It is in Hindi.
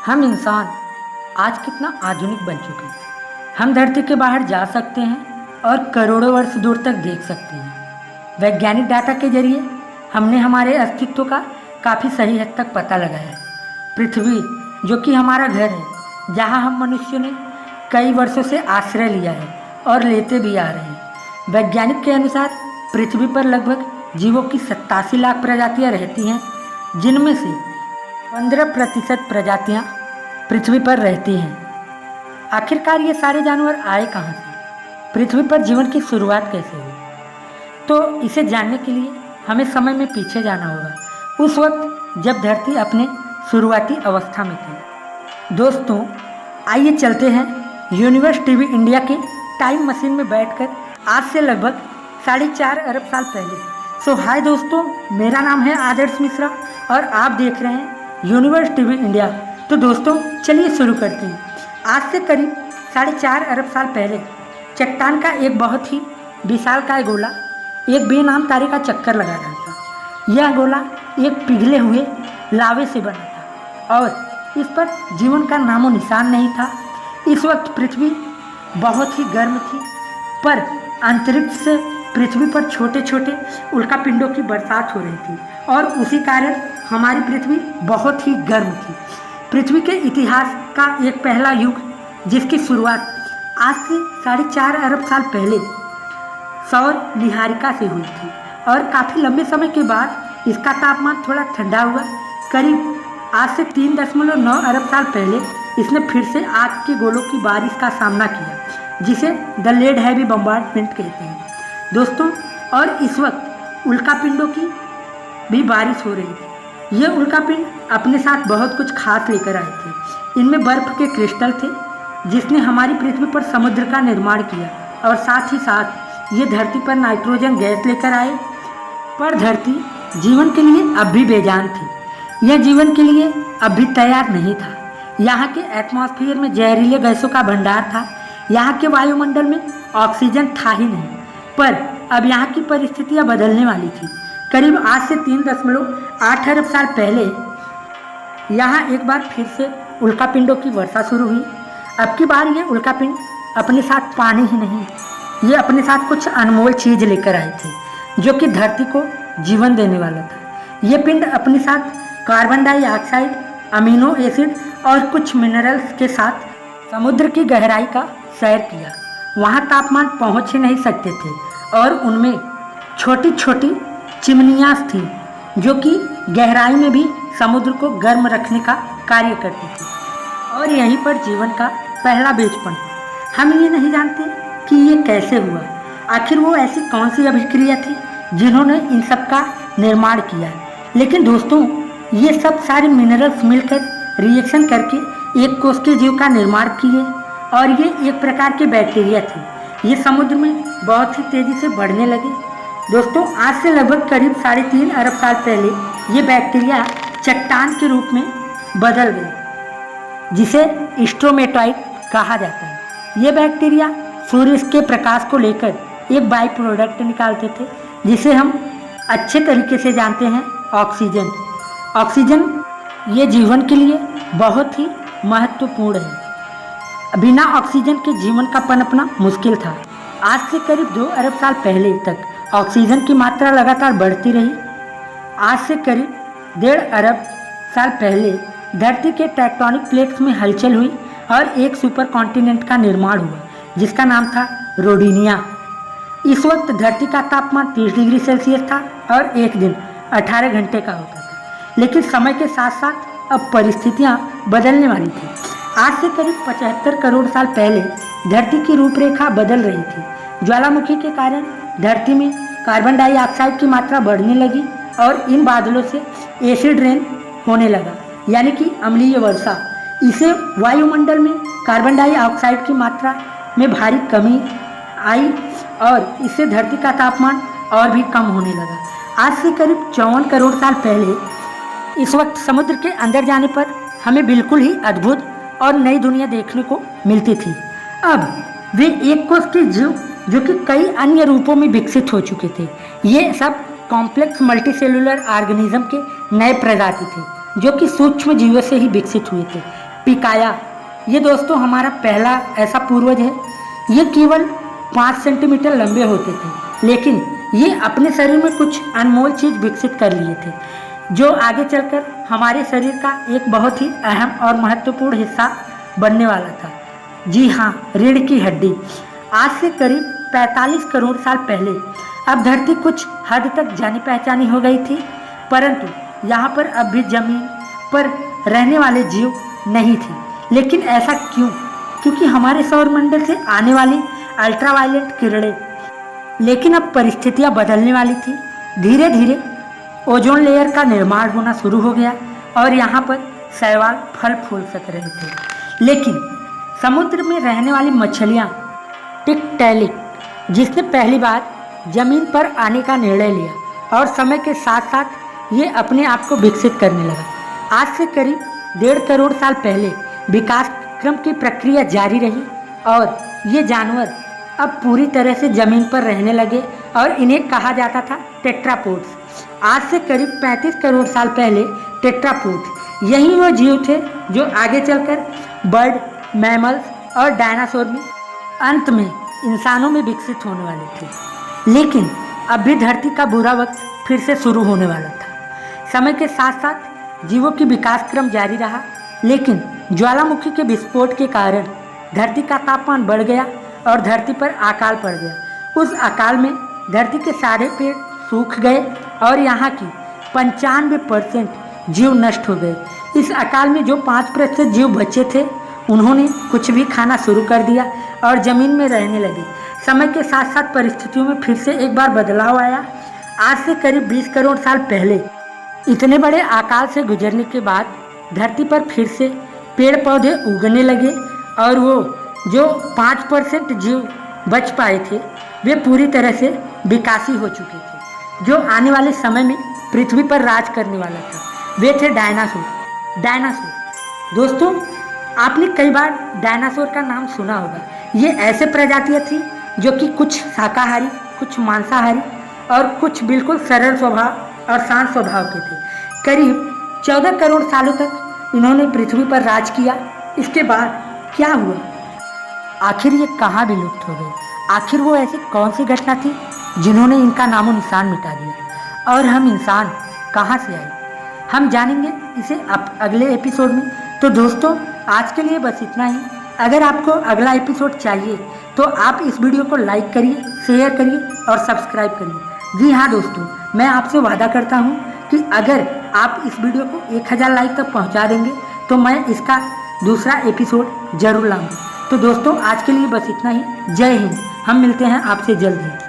हम इंसान आज कितना आधुनिक बन चुके हैं। हम धरती के बाहर जा सकते हैं और करोड़ों वर्ष दूर तक देख सकते हैं। वैज्ञानिक डाटा के जरिए हमने हमारे अस्तित्व का काफ़ी सही हद तक पता लगाया है। पृथ्वी जो कि हमारा घर है, जहां हम मनुष्यों ने कई वर्षों से आश्रय लिया है और लेते भी आ रहे हैं। वैज्ञानिक के अनुसार पृथ्वी पर लगभग जीवों की 87 लाख प्रजातियां रहती हैं, जिनमें से 15% प्रजातियां पृथ्वी पर रहती हैं। आखिरकार ये सारे जानवर आए कहाँ से? पृथ्वी पर जीवन की शुरुआत कैसे हुई? तो इसे जानने के लिए हमें समय में पीछे जाना होगा, उस वक्त जब धरती अपने शुरुआती अवस्था में थी। दोस्तों, आइए चलते हैं यूनिवर्स टीवी इंडिया के टाइम मशीन में बैठकर आज से लगभग 4.5 अरब साल पहले। हाय दोस्तों, मेरा नाम है आदर्श मिश्रा और आप देख रहे हैं यूनिवर्स टीवी इंडिया। तो दोस्तों चलिए शुरू करते हैं। आज से करीब 4.5 अरब साल पहले चट्टान का एक बहुत ही विशालकाय गोला एक बेनाम तारे का चक्कर लगा रहा था। यह गोला एक पिघले हुए लावे से बना था और इस पर जीवन का नामो निशान नहीं था। इस वक्त पृथ्वी बहुत ही गर्म थी, पर अंतरिक्ष से पृथ्वी पर छोटे छोटे उल्कापिंडों की बरसात हो रही थी और उसी कारण हमारी पृथ्वी बहुत ही गर्म थी। पृथ्वी के इतिहास का एक पहला युग, जिसकी शुरुआत आज से 4.5 अरब साल पहले सौर निहारिका से हुई थी और काफ़ी लंबे समय के बाद इसका तापमान थोड़ा ठंडा हुआ। करीब आज से 3.9 अरब साल पहले इसने फिर से आग के गोलों की बारिश का सामना किया, जिसे द लेड हैवी बम्बार्डमेंट कहते हैं दोस्तों। और इस वक्त उल्कापिंडों की भी बारिश हो रही थी। ये उल्कापिंड अपने साथ बहुत कुछ खास लेकर आए थे। इनमें बर्फ के क्रिस्टल थे, जिसने हमारी पृथ्वी पर समुद्र का निर्माण किया और साथ ही साथ ये धरती पर नाइट्रोजन गैस लेकर आए। पर धरती जीवन के लिए अब भी बेजान थी। यह जीवन के लिए अब भी तैयार नहीं था। यहाँ के एटमॉस्फेयर में जहरीले गैसों का भंडार था। यहाँ के वायुमंडल में ऑक्सीजन था ही नहीं। पर अब यहाँ की परिस्थितियाँ बदलने वाली थी। करीब आज से 3.8 अरब साल पहले यहाँ एक बार फिर से उल्कापिंडों की वर्षा शुरू हुई। अब की बार ये उल्कापिंड अपने साथ पानी ही नहीं, ये अपने साथ कुछ अनमोल चीज़ लेकर आए थे, जो कि धरती को जीवन देने वाला था। ये पिंड अपने साथ कार्बन डाइऑक्साइड, अमीनो एसिड और कुछ मिनरल्स के साथ समुद्र की गहराई का सैर किया। वहाँ तापमान पहुँच ही नहीं सकते थे और उनमें छोटी छोटी चिमनियाँ थीं, जो कि गहराई में भी समुद्र को गर्म रखने का कार्य करती थी। और यहीं पर जीवन का पहला बीजपन। हम ये नहीं जानते कि ये कैसे हुआ। आखिर वो ऐसी कौन सी अभिक्रिया थी जिन्होंने इन सब का निर्माण किया। लेकिन दोस्तों, ये सब सारे मिनरल्स मिलकर रिएक्शन करके एक कोश के जीव का निर्माण किए और ये एक प्रकार के बैक्टीरिया थे। ये समुद्र में बहुत ही तेज़ी से बढ़ने लगे। दोस्तों, आज से लगभग करीब 3.5 अरब साल पहले ये बैक्टीरिया चट्टान के रूप में बदल गए, जिसे स्ट्रोमेटाइट कहा जाता है। ये बैक्टीरिया सूर्य के प्रकाश को लेकर एक बाई प्रोडक्ट निकालते थे, जिसे हम अच्छे तरीके से जानते हैं ऑक्सीजन। ऑक्सीजन ये जीवन के लिए बहुत ही महत्वपूर्ण है। बिना ऑक्सीजन के जीवन का पनपना मुश्किल था। आज से करीब 2 अरब साल पहले तक ऑक्सीजन की मात्रा लगातार बढ़ती रही। आज से करीब 1.5 अरब साल पहले धरती के टेक्टोनिक प्लेट्स में हलचल हुई और एक सुपर कॉन्टिनेंट का निर्माण हुआ, जिसका नाम था रोडिनिया। इस वक्त धरती का तापमान 30 डिग्री सेल्सियस था और एक दिन 18 घंटे का होता था। लेकिन समय के साथ साथ अब परिस्थितियाँ बदलने वाली थी। आज से करीब 75 करोड़ साल पहले धरती की रूपरेखा बदल रही थी। ज्वालामुखी के कारण धरती में कार्बन डाइऑक्साइड की मात्रा बढ़ने लगी और इन बादलों से एसिड रेन होने लगा, यानी कि अम्लीय वर्षा। इसे वायुमंडल में कार्बन डाइऑक्साइड की मात्रा में भारी कमी आई और इससे धरती का तापमान और भी कम होने लगा। आज से करीब 54 करोड़ साल पहले इस वक्त समुद्र के अंदर जाने पर हमें बिल्कुल ही अद्भुत और नई दुनिया देखने को मिलती थी। अब वे एक कोश के जीव जो कि कई अन्य रूपों में विकसित हो चुके थे। ये सब कॉम्प्लेक्स मल्टीसेलुलर ऑर्गेनिज्म के नए प्रजाति थे, जो कि सूक्ष्म जीवों से ही विकसित हुए थे। पिकाया, ये दोस्तों हमारा पहला ऐसा पूर्वज है। ये केवल 5 सेंटीमीटर लंबे होते थे, लेकिन ये अपने शरीर में कुछ अनमोल चीज़ विकसित कर लिए थे जो आगे चलकर हमारे शरीर का एक बहुत ही अहम और महत्वपूर्ण हिस्सा बनने वाला था। जी हाँ, रीढ़ की हड्डी। आज से करीब 45 करोड़ साल पहले अब धरती कुछ हद तक जानी पहचानी हो गई थी, परंतु यहाँ पर अब भी जमीन पर रहने वाले जीव नहीं थे। लेकिन ऐसा क्यों? क्योंकि हमारे सौरमंडल से आने वाली अल्ट्रावायलेट किरणें, लेकिन अब परिस्थितियाँ बदलने वाली थी। धीरे धीरे ओजोन लेयर का निर्माण होना शुरू हो गया और यहाँ पर शैवाल फल फूल सक रहे थे। लेकिन समुद्र में रहने वाली मछलियाँ, टिकटैलिक, जिसने पहली बार जमीन पर आने का निर्णय लिया और समय के साथ साथ ये अपने आप को विकसित करने लगा। आज से करीब 1.5 करोड़ साल पहले विकास क्रम की प्रक्रिया जारी रही और ये जानवर अब पूरी तरह से जमीन पर रहने लगे और इन्हें कहा जाता था टेट्रापोड्स। आज से करीब 35 करोड़ साल पहले टेट्रापोड्स यही वो जीव थे जो आगे चलकर बर्ड, मैमल्स और डायनासोर में, अंत में इंसानों में विकसित होने वाले थे। लेकिन अब भी धरती का बुरा वक्त फिर से शुरू होने वाला था। समय के साथ साथ जीवों की विकास क्रम जारी रहा, लेकिन ज्वालामुखी के विस्फोट के कारण धरती का तापमान बढ़ गया और धरती पर अकाल पड़ गया। उस अकाल में धरती के सारे पेड़ सूख गए और यहाँ की 95% जीव नष्ट हो गए। इस अकाल में जो 5% जीव बचे थे, उन्होंने कुछ भी खाना शुरू कर दिया और ज़मीन में रहने लगे। समय के साथ साथ परिस्थितियों में फिर से एक बार बदलाव आया। आज से करीब 20 करोड़ साल पहले इतने बड़े अकाल से गुजरने के बाद धरती पर फिर से पेड़ पौधे उगने लगे और वो जो 5% जीव बच पाए थे वे पूरी तरह से विकासी हो चुके थे। जो आने वाले समय में पृथ्वी पर राज करने वाला था वे थे डायनासोर। दोस्तों, आपने कई बार डायनासोर का नाम सुना होगा। ये ऐसे प्रजातियां थी जो कि कुछ शाकाहारी, कुछ मांसाहारी और कुछ बिल्कुल सरल स्वभाव और शांत स्वभाव के थे। करीब 14 करोड़ सालों तक इन्होंने पृथ्वी पर राज किया। इसके बाद क्या हुआ? आखिर ये कहाँ विलुप्त हो गए? आखिर वो ऐसी कौन सी घटना थी जिन्होंने इनका नामो निशान मिटा दिया? और हम इंसान कहाँ से आए? हम जानेंगे इसे अगले एपिसोड में। तो दोस्तों, आज के लिए बस इतना ही। अगर आपको अगला एपिसोड चाहिए तो आप इस वीडियो को लाइक करिए, शेयर करिए और सब्सक्राइब करिए। जी हाँ दोस्तों, मैं आपसे वादा करता हूँ कि अगर आप इस वीडियो को 1000 लाइक तक पहुँचा देंगे तो मैं इसका दूसरा एपिसोड जरूर लाऊंगा। तो दोस्तों, आज के लिए बस इतना ही। जय हिंद। हम मिलते हैं आपसे जल्द ही।